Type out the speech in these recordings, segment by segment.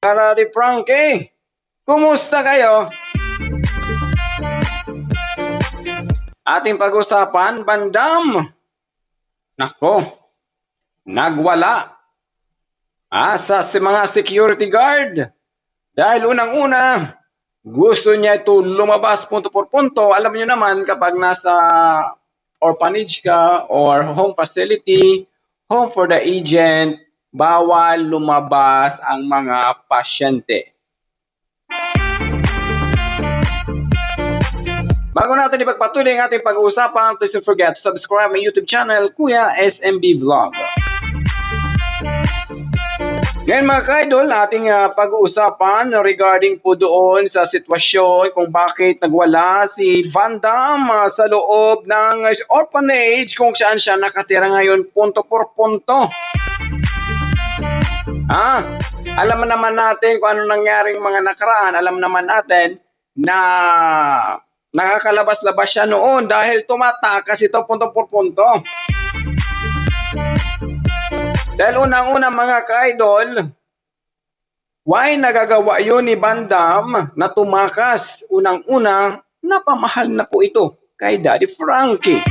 Karari Frankie, kumusta kayo? Ating pag-usapan, Bandam. Nako, nagwala. Asa si mga security guard. Dahil unang-una, gusto niya ito lumabas punto por punto. Alam niyo naman kapag nasa orphanage ka or home facility, home for the agent, bawal lumabas ang mga pasyente. Bago natin ipagpatuloy ang ating pag-uusapan, please don't forget to subscribe my YouTube channel, Kuya SMB Vlog. Ngayon mga ka-idol, ating pag-uusapan regarding po doon sa sitwasyon kung bakit nagwala si Vandam sa loob ng orphanage kung saan siya nakatira ngayon punto por punto. Alam naman natin kung ano nangyaring mga nakaraan. Alam naman natin na nakakalabas-labas siya noon dahil tumatakas ito punto por punto. Dahil unang-una mga ka-idol, why nagagawa yun ni Bandam na tumakas? Unang-una, napamahal na po ito kay Daddy Frankie.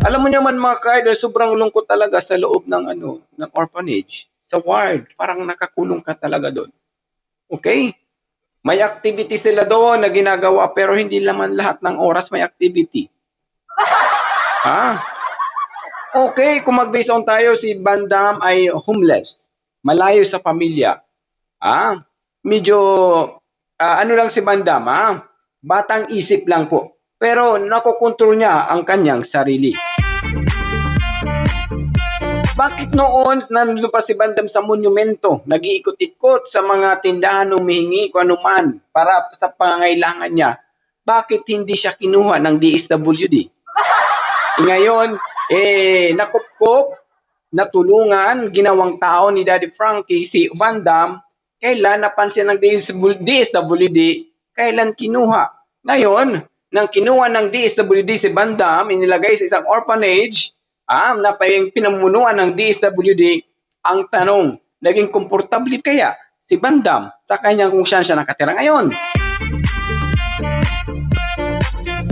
Alam mo naman mga ka-idol, sobrang lungkot talaga sa loob ng orphanage, sa ward. Parang nakakulong ka talaga doon. Okay? May activity sila doon na ginagawa pero hindi naman lahat ng oras may activity. Okay, kung mag-base on tayo, si Bandam ay homeless. Malayo sa pamilya. Medyo, ano lang si Bandam, batang isip lang po. Pero nakokontrol niya ang kanyang sarili. Bakit noon nandun pa si Bandam sa monumento, nag-iikot-ikot sa mga tindahan humihingi kung anuman para sa pangangailangan niya? Bakit hindi siya kinuha ng DSWD? Ngayon, nakupkop, natulungan, ginawang tao ni Daddy Frankie, si Vandam, kailan napansin ng DSWD, kailan kinuha? Ngayon, nang kinuha ng DSWD si Bandam, inilagay sa isang orphanage, na pinamunuan ng DSWD, ang tanong, naging komportable kaya si Bandam sa kanyang kung saan siya nakatira ngayon?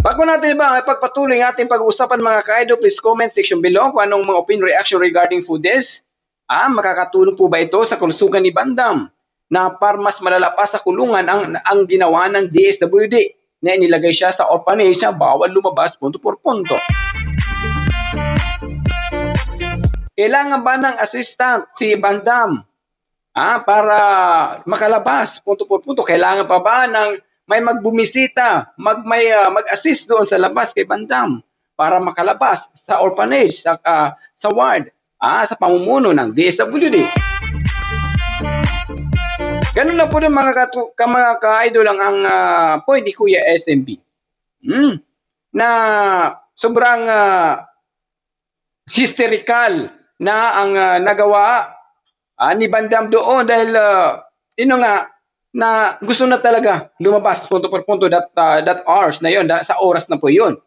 Bago natin ipagpatuloy ang ating pag-uusapan mga ka-idol, please comment section below kung anong mga opinion reaction regarding food this. Makakatulong po ba ito sa kalusugan ni Bandam na para mas malala pa sa kulungan ang ginawa ng DSWD na inilagay siya sa orphanage na bawal lumabas punto por punto? Kailangan ba ng assistant si Bandam para makalabas punto por punto? Kailangan pa ba ng may magbumisita, mag-assist doon sa labas kay Bandam para makalabas sa orphanage, sa ward, sa pamumuno ng DSWD? Ganun lang po din mga ka-idol lang ang point ni Kuya SMB. Na sobrang hysterical na ang nagawa ni Bandam doon dahil na gusto na talaga lumabas punto por punto that hours na yon, sa oras na po yon.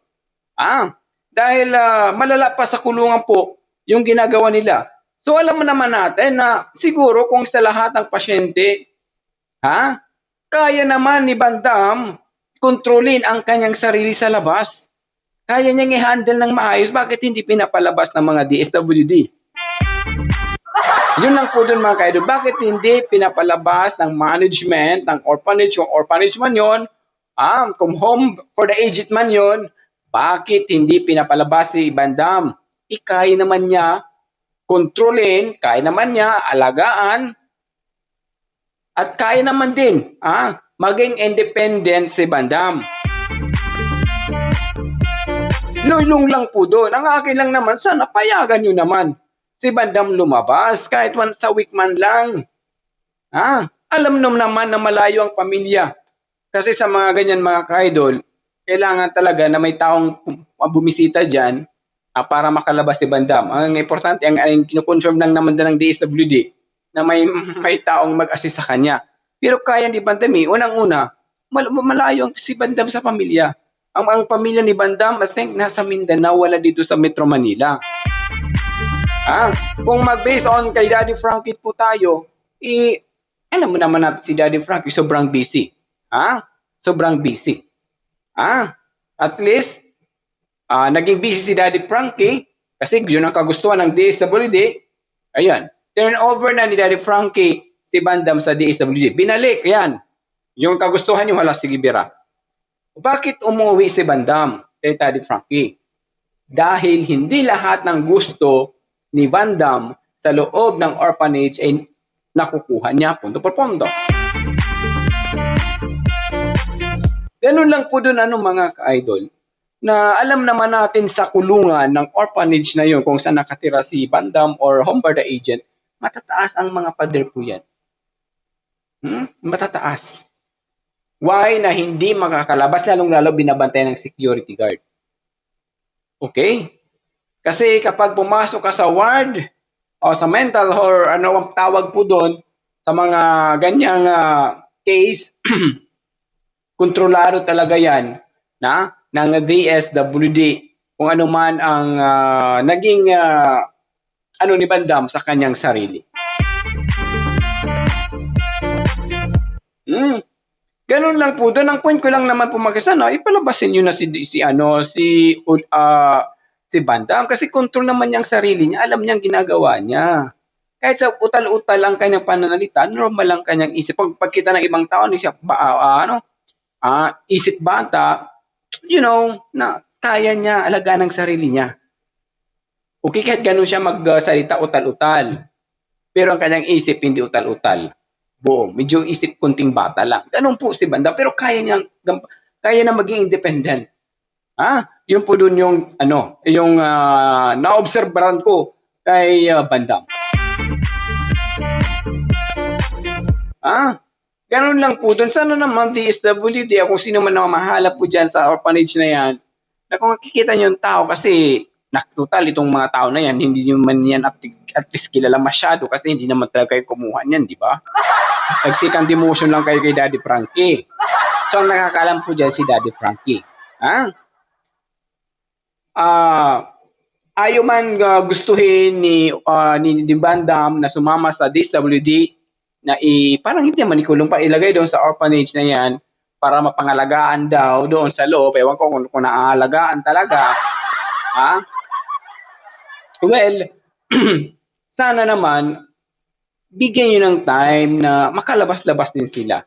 Dahil malala pa sa kulungan po yung ginagawa nila. So alam mo naman natin na siguro kung sa lahat ng pasyente, kaya naman ni Bandam kontrolin ang kanyang sarili sa labas. Kaya niyang i-handle ng maayos, bakit hindi pinapalabas ng mga DSWD? Yun lang po dun mga ka-idol. Bakit hindi pinapalabas ng management, ng orphanage, yung orphanage man yun, kung home for the aged man yun, bakit hindi pinapalabas si Bandam? Kaya naman niya kontrolin, kaya naman niya alagaan, at kaya naman din maging independent si Bandam. Lulong lang po doon. Ang akin lang naman, sana payagan nyo naman si Bandam lumabas kahit once a week man lang. Alam naman na malayo ang pamilya. Kasi sa mga ganyan mga ka-idol, kailangan talaga na may taong bumisita dyan para makalabas si Bandam. Ang importante, ang kinukonfirm lang naman ng DSWD na may taong mag-assist sa kanya. Pero kaya ni Bandam unang-una, malayo si Bandam sa pamilya. Ang pamilya ni Bandam, I think, nasa Mindanao, wala dito sa Metro Manila. Kung mag-base on kay Daddy Frankie po tayo, alam mo naman natin si Daddy Frankie sobrang busy. Sobrang busy. At least, naging busy si Daddy Frankie kasi yun ang kagustuhan ng DSWD. Ayan, turn over na ni Daddy Frankie si Bandam sa DSWD. Binalik, yan. Yung kagustuhan yung hala, sige bira. Bakit umuwi si Bandam kay Daddy Frankie? Dahil hindi lahat ng gusto ni Bandam sa loob ng orphanage ay nakukuha niya punto por punto. Ganun lang po doon mga ka-idol, na alam naman natin sa kulungan ng orphanage na yun kung saan nakatira si Bandam or Hombarda agent, matataas ang mga pader po yan. Matataas. Why na hindi makakalabas, lalong-lalo binabantay ng security guard. Okay? Kasi kapag pumasok ka sa ward o sa mental or ano ang tawag po doon sa mga ganyang case, kontrolado talaga yan ng DSWD kung ano man ang naging ni Bandam sa kanyang sarili. Ganun lang po doon. Ang point ko lang naman po ipalabasin niyo na si Bandam kasi control naman niya ang sarili niya, alam niyang ginagawa niya. Kahit sa utal-utal ang kanyang pananalita, normal lang kanyang isip. Pagkita ng ibang tao, siya isip bata, na kaya niya alagaan ang sarili niya. Okay, kahit ganun siya magsalita utal-utal. Pero ang kanyang isip hindi utal-utal. Medyo isip kunting bata lang. Ganun po si Bandam, pero kaya na maging independent. Yun po dun yung na-obserbaran ko kay Bandam. Ganun lang po dun. Sana naman DSWD, kung sino man namahala po dyan sa orphanage na yan, na kung makikita nyo yung tao kasi total itong mga tao na yan, hindi nyo man yan at least kilala masyado kasi hindi naman talaga kayo kumuha niyan, di ba? Nag-second demotion lang kayo kay Daddy Frankie. So, ang nakakalam po dyan si Daddy Frankie. Ayaw man gustuhin ni Bandam na sumama sa DSWD na parang hindi naman ikulong pa, ilagay doon sa orphanage na yan para mapangalagaan daw doon sa loob. Ewan ko kung naaalagaan talaga. Well, sana naman bigyan nyo ng time na makalabas-labas din sila.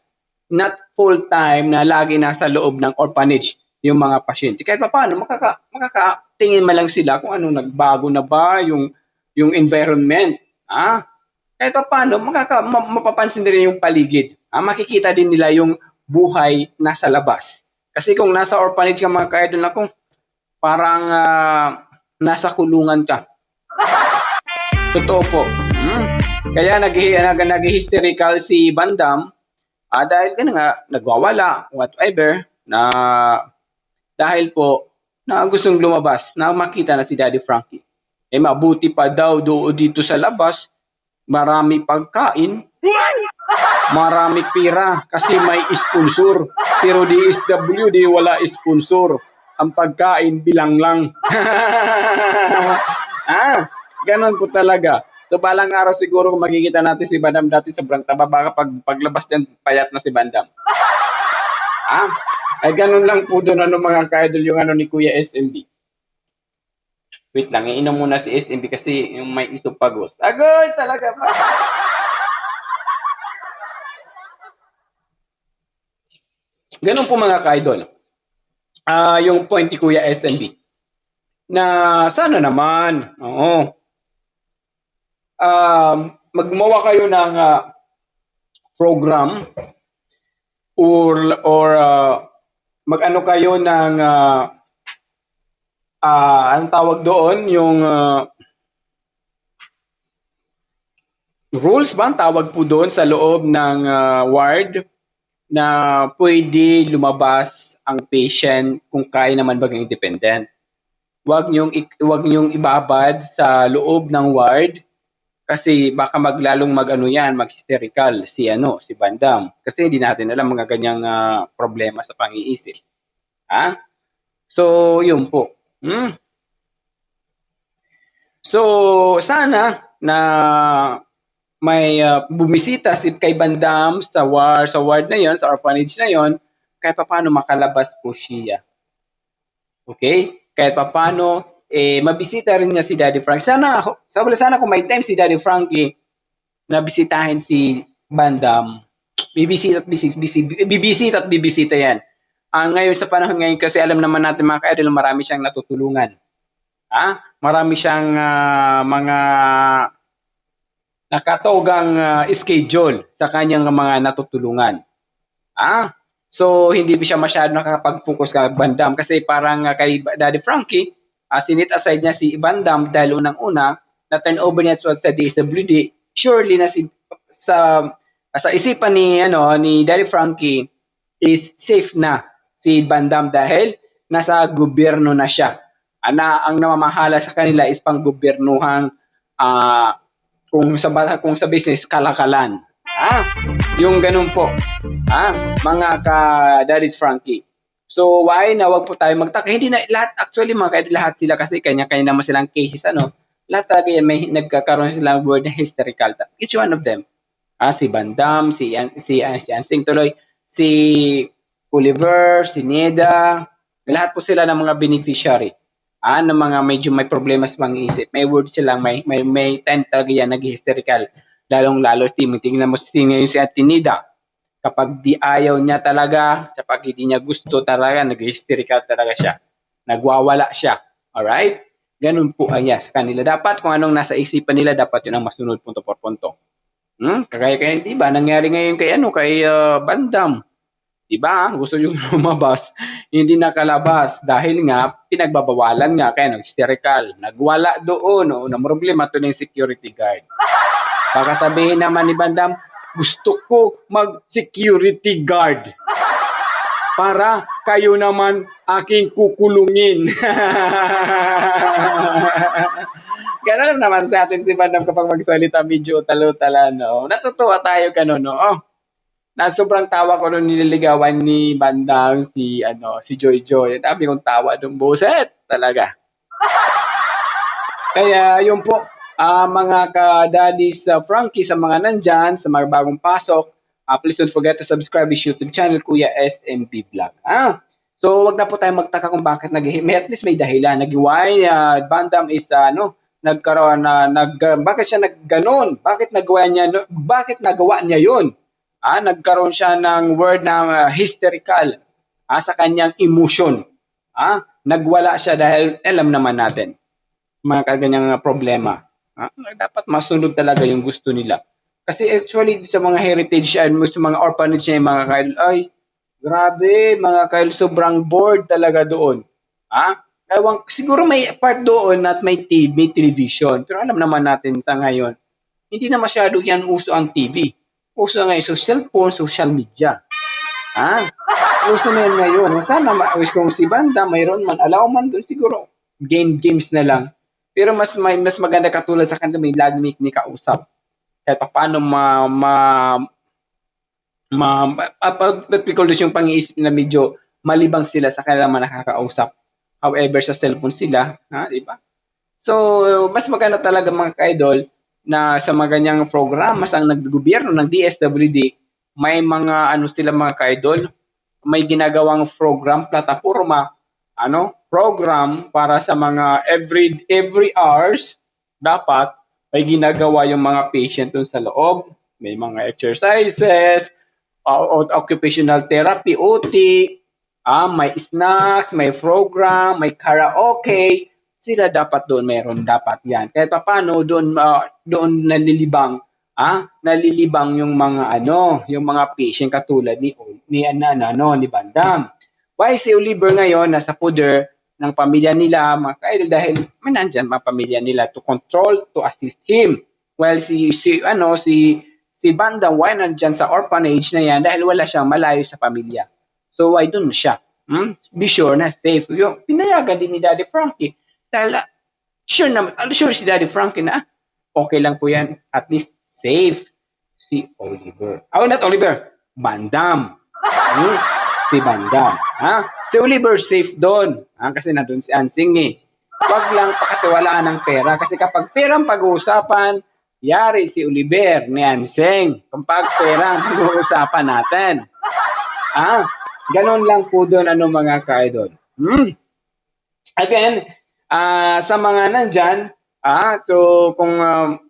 Not full time na lagi nasa loob ng orphanage yung mga pasyente. Kahit pa paano, makakatingin man lang sila kung ano nagbago na ba yung environment. Kahit pa paano, mapapansin din yung paligid. Makikita din nila yung buhay nasa labas. Kasi kung nasa orphanage ka mga ka-idol na kung parang nasa kulungan ka. Totoo po. Kaya nag-hysterical si Bandam dahil nagwawala, whatever, na dahil po na gustong lumabas na makita na si Daddy Frankie. Mabuti pa daw dito sa labas, marami pagkain, marami pira kasi may sponsor. Pero DSWD wala sponsor. Ang pagkain bilang lang. Ganon po talaga. So balang araw siguro kung makikita natin si Bandam dati sobrang taba, baka paglabas niyan payat na si Bandam. Ay ganon lang po doon mga ka-idol yung ni Kuya SMB. Wait lang, iinom muna si SMB kasi yung may isopagos. Agoy talaga pa. Ganon po mga ka-idol. Yung point ni Kuya SMB. Na sana naman, magmawa kayo ng program or mag-ano kayo ng anong tawag doon, yung rules ba ang tawag po doon sa loob ng ward na pwede lumabas ang patient kung kaya naman maging independent. Huwag niyong ibabad sa loob ng ward kasi baka maglalong mag-hysterical si Bandam. Kasi hindi natin alam mga ganyang problema sa pang-iisip. So, yun po. So, sana na may bumisita si kay Bandam sa ward na yon, sa orphanage na yon, kahit paano makalabas po siya. Okay? Kahit paano mabisita rin niya si Daddy Frank. Sana kung may time si Daddy Frankie na bisitahin si Bandam, bibisita at bibisita yan. Ngayon sa panahon ngayon kasi alam naman natin mga ka-idol, marami siyang natutulungan. Marami siyang mga nakatogang schedule sa kanyang mga natutulungan. So hindi siya masyado nakakapag-focus kay Bandam kasi parang kay Daddy Frankie, sinit aside niya si Bandam dahil unang-una na turnover niya sa DSWD, surely na sa isipan ni Daddy Frankie is safe na si Bandam dahil nasa gobyerno na siya. Ang namamahala sa kanila is pang gobyernuhang kung sa business kalakalan. Yung ganun po. Mga ka-Daddy's Frankie. So why na wag po tayo magtaka? Hindi na lahat actually lahat sila kasi kanya-kanya naman silang cases Lahat talaga yan may nagkakaroon silang word na hysterical. Each one of them. Si Bandam, si Ansing tuloy, si Oliver, si Neda, lahat po sila ng mga beneficiary. Ng mga medyo may problema sa pang-iisip. May word silang may time talaga yan nag-hysterical. Lalong-lalo tingnan mo si Ate Nida. Kapag di ayaw niya talaga, kapag hindi niya gusto talaga, nag-hysterical talaga siya. Nagwawala siya. Alright? Ganun po sa kanila. Dapat kung anong nasa isipan nila, dapat yun ang masunod punto por punto. Kaya di ba nangyari ngayon kay Bandam. Di ba? Gusto yung lumabas, hindi nakalabas dahil nga pinagbabawalan nga kaya hysterical. Nagwala doon, na problema to ng security guard. Baka sabihin naman ni Bandam, gusto ko mag-security guard para kayo naman aking kukulungin. Ganun naman sa atin si Bandam kapag magsalita, medyo talo-tala, no? Natutuwa tayo ganun, no? Na sobrang tawa ko nung nililigawan ni Bandam si Joy Joy. Dami kong tawa nung buset talaga. Kaya yun po, mga ka-daddies Frankie sa mga nandyan, sa mga bagong pasok, please don't forget to subscribe to YouTube channel Kuya SMB Vlog. So wag na po tayo magtaka kung bakit at least may dahilan. Why Bandam is nagkaroon bakit siya nagganon? Bakit nagawa niya yun? Nagkaroon siya ng word na hysterical sa kanyang emotion. Nagwala siya dahil alam naman natin mga kaganyang problema. Dapat masunod talaga yung gusto nila. Kasi actually sa mga heritage sa mga orphanage na mga kail, ay grabe mga kail, sobrang bored talaga doon. Siguro may part doon at may television. Pero alam naman natin sa ngayon, hindi na masyado yan uso ang TV. Uso ngayon sa cellphone, social media. Uso na yan ngayon. Sana kung si Banda, mayroon man, allow man doon siguro. Games na lang. Pero mas maganda katulad sa kanila, may lagi may kausap. Kahit paano yung pang-iisip na medyo malibang sila sa kanila nakakausap. However, sa cellphone sila, di ba? So, mas maganda talaga mga ka-idol na sa mga ganyang programa ang naggobyerno ng DSWD, may mga sila mga ka-idol, may ginagawang plataforma, program para sa mga every hours dapat may ginagawa yung mga patient dun sa loob, may mga exercises, occupational therapy, OT, may snacks, may program, may karaoke, sila dapat doon meron dapat yan. Kahit paano doon nalilibang yung mga yung mga patient katulad ni Bandam. Why si Oliver ngayon nasa poder ng pamilya nila mga ka-idol dahil may nandyan mga pamilya nila to control, to assist him. While si Bandam why nandyan sa orphanage na yan dahil wala siyang malayo sa pamilya. So why doon siya? Be sure na safe. Yung pinayagan din ni Daddy Frankie dahil sure si Daddy Frankie na okay lang po yan. At least safe si Oliver. Not Oliver, Bandam. Si Bandam. Si Oliver safe doon. Kasi nandun si Ansing wag lang pakatiwalaan ng pera. Kasi kapag perang pag-uusapan, yari si Oliver ni Anseng. Kapag perang pag-uusapan natin. Ganon lang po doon mga ka-idol. Again, sa mga nandyan, kung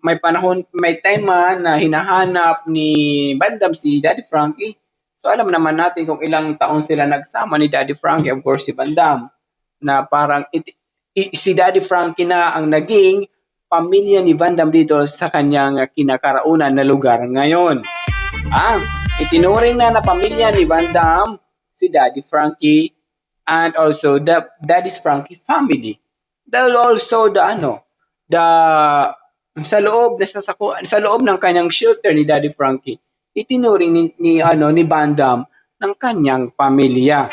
may panahon, may time man na hinahanap ni Bandam si Daddy Frankie, so alam naman natin kung ilang taon sila nagsama ni Daddy Frankie, of course si Bandam, na parang si Daddy Frankie na ang naging pamilya ni Bandam dito sa kanyang kinakaraunan na lugar ngayon. Itinuring na pamilya ni Bandam si Daddy Frankie and also the Daddy's Frankie family. Dahil also sa loob ng kanyang shelter ni Daddy Frankie, itinuring ni Bandam ng kanyang pamilya.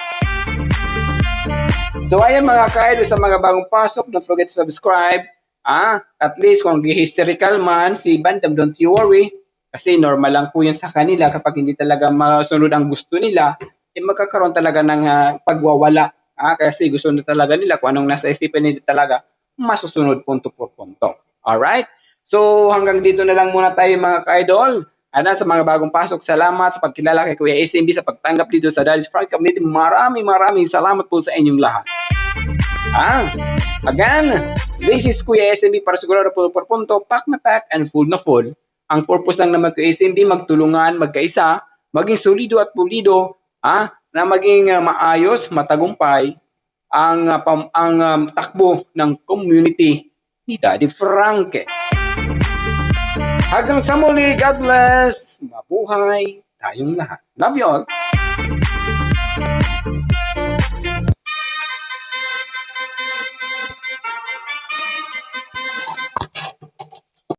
So ayan mga ka-idol, sa mga bagong pasok, don't forget to subscribe. At least kung hysterical man si Bandam, don't you worry. Kasi normal lang po yun sa kanila kapag hindi talaga masunod ang gusto nila, magkakaroon talaga ng pagwawala. Kasi gusto na talaga nila kung anong nasa isipan nila talaga, masusunod punto por punto. Alright? So hanggang dito na lang muna tayo mga ka-idol. Sa mga bagong pasok, salamat sa pagkilala kay Kuya SMB sa pagtanggap dito sa Daddy's Frankie Community. Maraming salamat po sa inyong lahat. Again, this is Kuya SMB para sigurado po por punto, pack na pack and full na full. Ang purpose lang naman Kuya SMB, magtulungan, magkaisa, maging solido at pulido, na maging maayos, matagumpay ang takbo ng community ni Daddy Frankie. Hanggang sa muli, God bless, mabuhay tayong lahat. Love you all.